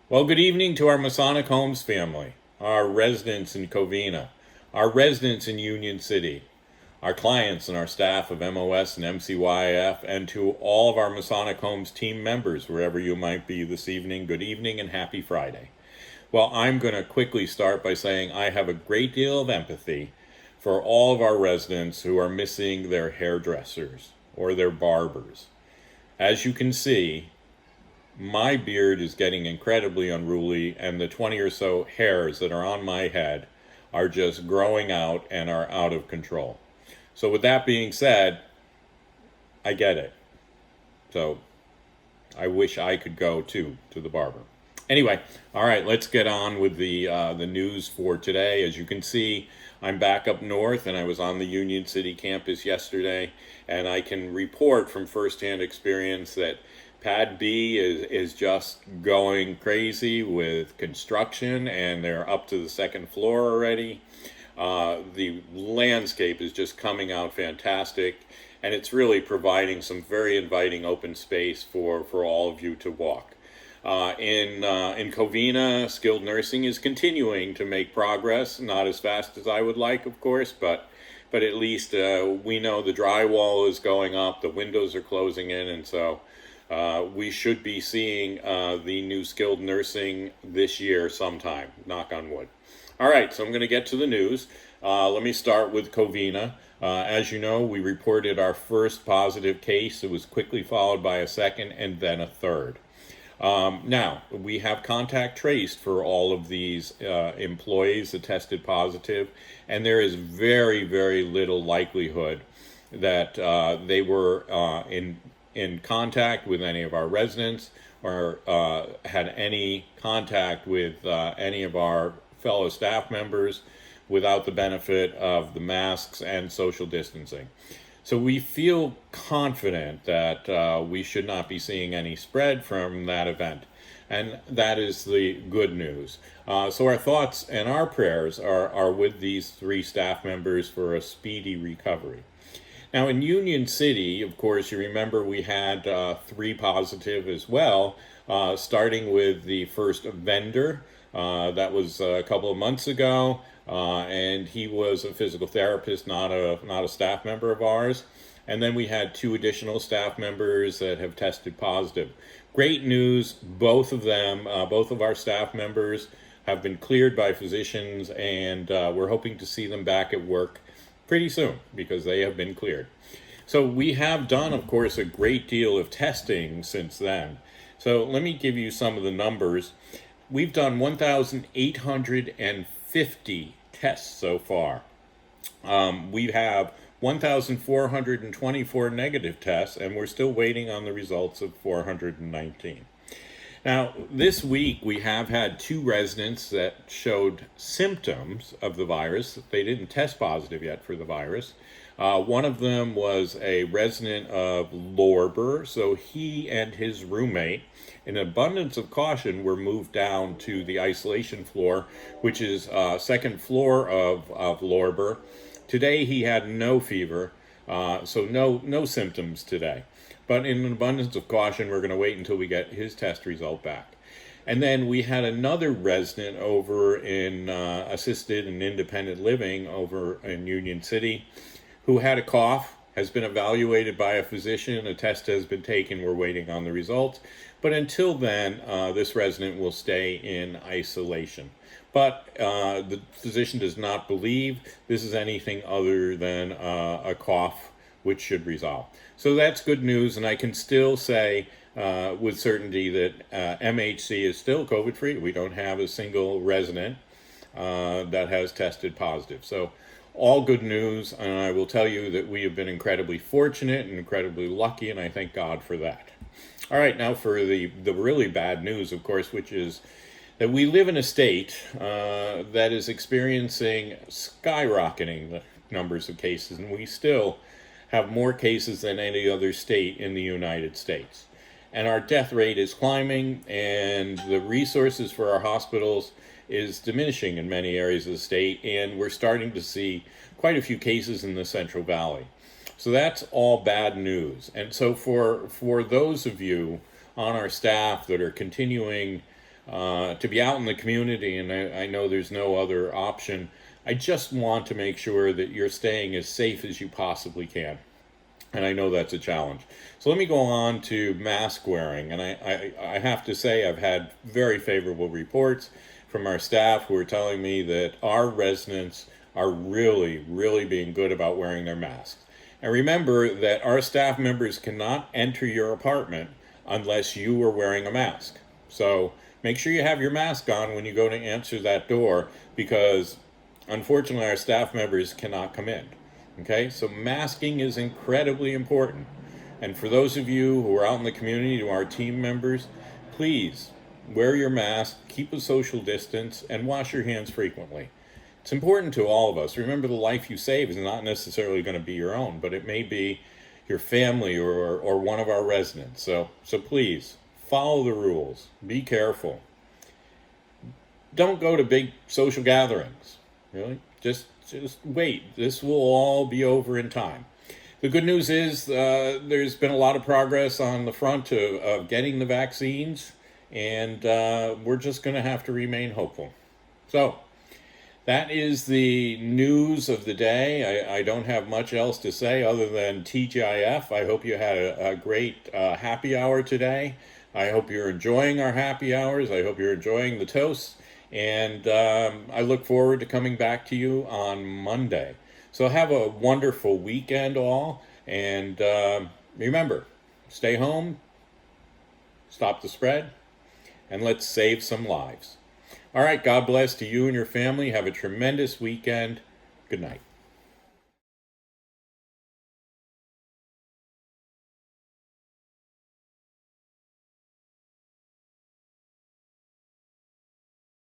Well, good evening to our Masonic Homes family, our residents in Covina, our residents in Union City, our clients and our staff of MOS and MCYF, and to all of our Masonic Homes team members, wherever you might be this evening, good evening and happy Friday. Well, I'm going to quickly start by saying I have a great deal of empathy for all of our residents who are missing their hairdressers or their barbers. As you can see, my beard is getting incredibly unruly, and the 20 or so hairs that are on my head are just growing out and are out of control. So, with that being said, I get it. So, I wish I could go too to the barber. Anyway, all right, let's get on with the news for today. As you can see, I'm back up north, and I was on the Union City campus yesterday, and I can report from firsthand experience that Pad B is just going crazy with construction, and they're up to the second floor already. The landscape is just coming out fantastic, and it's really providing some very inviting open space for all of you to walk. In Covina, skilled nursing is continuing to make progress, not as fast as I would like, of course, but at least we know the drywall is going up, the windows are closing in, and so we should be seeing the new skilled nursing this year sometime, knock on wood. All right, so I'm going to get to the news. Let me start with Covina. As you know, we reported our first positive case. It was quickly followed by a second and then a third. Now, we have contact traced for all of these employees that tested positive, and there is very, very little likelihood that they were in contact with any of our residents or had any contact with any of our fellow staff members without the benefit of the masks and social distancing. So we feel confident that we should not be seeing any spread from that event. And that is the good news. So our thoughts and our prayers are with these three staff members for a speedy recovery. Now, in Union City, of course, you remember we had three positive as well, starting with the first vendor. That was a couple of months ago, and he was a physical therapist, not a staff member of ours. And then we had two additional staff members that have tested positive. Great news, both of them, both of our staff members have been cleared by physicians, and we're hoping to see them back at work pretty soon because they have been cleared. So we have done, of course, a great deal of testing since then. So let me give you some of the numbers. We've done 1,850 tests so far. We have 1,424 negative tests, and we're still waiting on the results of 419. Now, this week we have had two residents that showed symptoms of the virus. They didn't test positive yet for the virus. One of them was a resident of Lorber, so he and his roommate, in abundance of caution, were moved down to the isolation floor, which is second floor of Lorber. Today he had no fever, so no symptoms today. But in an abundance of caution, we're going to wait until we get his test result back. And then we had another resident over in assisted and independent living over in Union City who had a cough, has been evaluated by a physician, a test has been taken, we're waiting on the results. But until then, this resident will stay in isolation. But the physician does not believe this is anything other than a cough, which should resolve. So that's good news, and I can still say with certainty that MHC is still COVID-free. We don't have a single resident that has tested positive. So all good news, and I will tell you that we have been incredibly fortunate and incredibly lucky, and I thank God for that. All right, now for the really bad news, of course, which is that we live in a state that is experiencing skyrocketing numbers of cases, and we still have more cases than any other state in the United States. And our death rate is climbing, and the resources for our hospitals is diminishing in many areas of the state, and we're starting to see quite a few cases in the Central Valley. So that's all bad news. And so for those of you on our staff that are continuing to be out in the community, and I know there's no other option. I just want to make sure that you're staying as safe as you possibly can. And I know that's a challenge. So let me go on to mask wearing. And I have to say, I've had very favorable reports from our staff who are telling me that our residents are really, really being good about wearing their masks. And remember that our staff members cannot enter your apartment unless you are wearing a mask. So make sure you have your mask on when you go to answer that door, because unfortunately our staff members cannot come in. Okay, so masking is incredibly important. And for those of you who are out in the community, to our team members, please wear your mask, keep a social distance, and wash your hands frequently. It's important to all of us. Remember, the life you save is not necessarily going to be your own, but it may be your family or one of our residents. So please follow the rules. Be careful. Don't go to big social gatherings. Really, just wait. This will all be over in time. The good news is there's been a lot of progress on the front of getting the vaccines, and we're just going to have to remain hopeful. So that is the news of the day. I don't have much else to say other than TGIF. I hope you had a great happy hour today. I hope you're enjoying our happy hours. I hope you're enjoying the toasts. And I look forward to coming back to you on Monday. So have a wonderful weekend all. And remember, stay home, stop the spread, and let's save some lives. All right, God bless to you and your family. Have a tremendous weekend. Good night.